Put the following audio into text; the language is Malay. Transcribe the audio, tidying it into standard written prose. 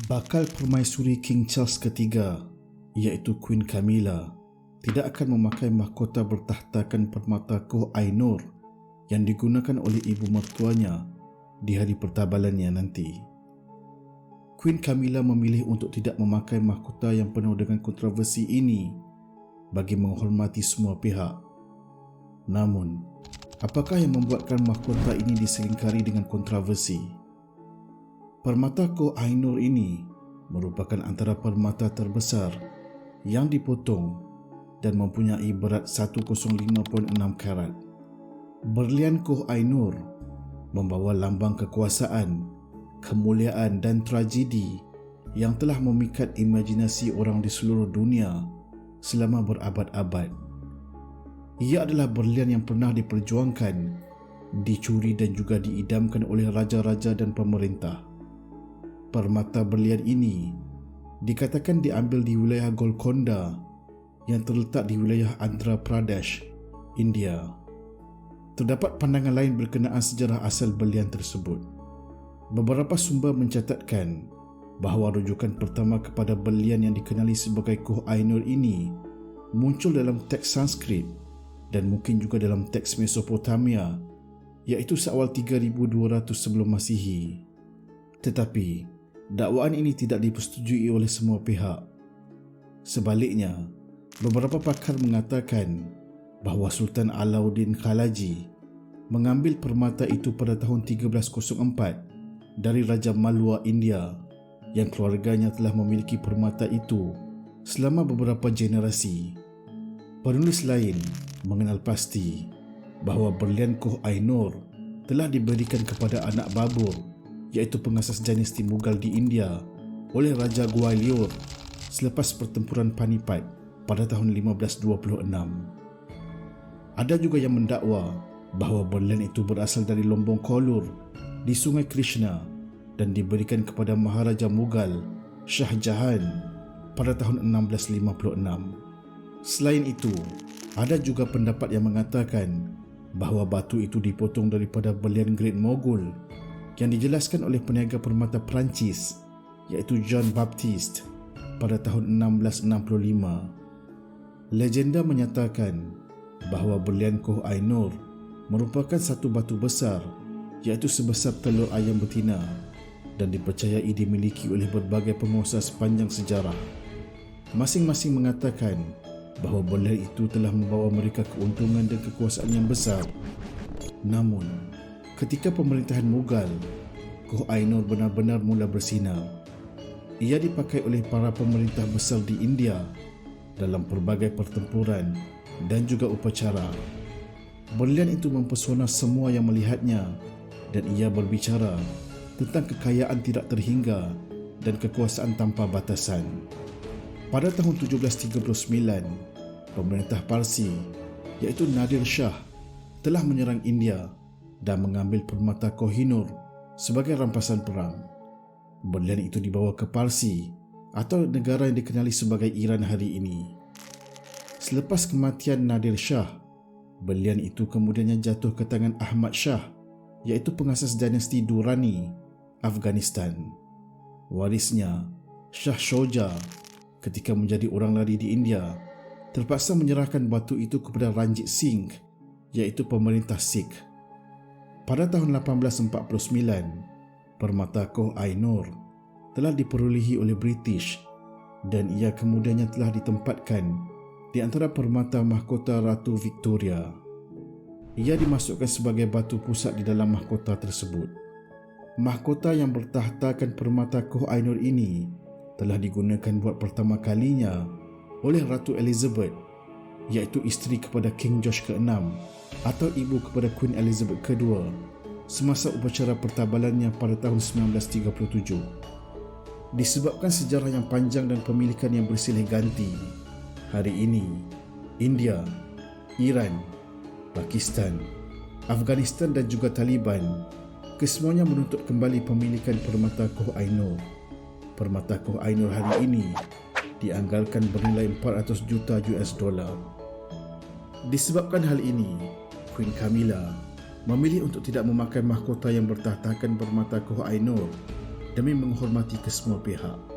Bakal permaisuri King Charles III, iaitu Queen Camilla, tidak akan memakai mahkota bertahtakan permata Koh Ai-Noor yang digunakan oleh ibu mertuanya di hari pertabalannya nanti. Queen Camilla memilih untuk tidak memakai mahkota yang penuh dengan kontroversi ini bagi menghormati semua pihak. Namun, apakah yang membuatkan mahkota ini diselingkari dengan kontroversi? Permata Koh Ai-Noor ini merupakan antara permata terbesar yang dipotong dan mempunyai berat 105.6 karat. Berlian Koh Ai-Noor membawa lambang kekuasaan, kemuliaan dan tragedi yang telah memikat imajinasi orang di seluruh dunia selama berabad-abad. Ia adalah berlian yang pernah diperjuangkan, dicuri dan juga diidamkan oleh raja-raja dan pemerintah. Permata berlian ini dikatakan diambil di wilayah Golconda yang terletak di wilayah Andhra Pradesh, India. Terdapat pandangan lain berkenaan sejarah asal berlian tersebut. Beberapa sumber mencatatkan bahawa rujukan pertama kepada berlian yang dikenali sebagai Koh Ai-Noor ini muncul dalam teks Sanskrit dan mungkin juga dalam teks Mesopotamia, iaitu seawal 3200 sebelum Masihi. Tetapi dakwaan ini tidak dipersetujui oleh semua pihak. Sebaliknya, beberapa pakar mengatakan bahawa Sultan Alauddin Khalaji mengambil permata itu pada tahun 1304 dari Raja Malwa, India, yang keluarganya telah memiliki permata itu selama beberapa generasi. Penulis lain mengenal pasti bahawa berlian Koh Ai-Noor telah diberikan kepada anak Babur, iaitu pengasas dinasti Mughal di India, oleh Raja Gwalior selepas pertempuran Panipat pada tahun 1526. Ada juga yang mendakwa bahawa berlian itu berasal dari lombong kolur di Sungai Krishna dan diberikan kepada Maharaja Mughal Shah Jahan pada tahun 1656. Selain itu, ada juga pendapat yang mengatakan bahawa batu itu dipotong daripada berlian Great Mogul yang dijelaskan oleh peniaga permata Perancis, iaitu Jean Baptiste pada tahun 1665. Legenda menyatakan bahawa berlian Koh Ai-Noor merupakan satu batu besar, iaitu sebesar telur ayam betina, dan dipercayai dimiliki oleh berbagai penguasa sepanjang sejarah. Masing-masing mengatakan bahawa berlian itu telah membawa mereka keuntungan dan kekuasaan yang besar. Namun, ketika pemerintahan Mughal, Koh Ai-Noor benar-benar mula bersinar. Ia dipakai oleh para pemerintah besar di India dalam pelbagai pertempuran dan juga upacara. Berlian itu mempesona semua yang melihatnya dan ia berbicara tentang kekayaan tidak terhingga dan kekuasaan tanpa batasan. Pada tahun 1739, pemerintah Parsi, iaitu Nadir Shah, telah menyerang India dan mengambil permata Koh Ai-Noor sebagai rampasan perang. Berlian itu dibawa ke Parsi atau negara yang dikenali sebagai Iran hari ini. Selepas kematian Nadir Shah, berlian itu kemudiannya jatuh ke tangan Ahmad Shah, iaitu pengasas dinasti Durrani, Afghanistan. Warisnya, Shah Shuja, ketika menjadi orang lari di India, terpaksa menyerahkan batu itu kepada Ranjit Singh, iaitu pemerintah Sikh. Pada tahun 1849, permata Koh Ai-Noor telah diperolehi oleh British dan ia kemudiannya telah ditempatkan di antara permata mahkota Ratu Victoria. Ia dimasukkan sebagai batu pusat di dalam mahkota tersebut. Mahkota yang bertahtakan permata Koh Ai-Noor ini telah digunakan buat pertama kalinya oleh Ratu Elizabeth, iaitu isteri kepada King George ke-6 atau ibu kepada Queen Elizabeth II, semasa upacara pertabalannya pada tahun 1937. Disebabkan sejarah yang panjang dan pemilikan yang bersilih ganti, hari ini India, Iran, Pakistan, Afghanistan dan juga Taliban kesemuanya menuntut kembali pemilikan permata Koh Ai-Noor. Permata Koh Ai-Noor hari ini dianggalkan bernilai 400 juta US dollar. Disebabkan hal ini, Queen Camilla memilih untuk tidak memakai mahkota yang bertahtakan permata Koh Ai-Noor demi menghormati kesemua pihak.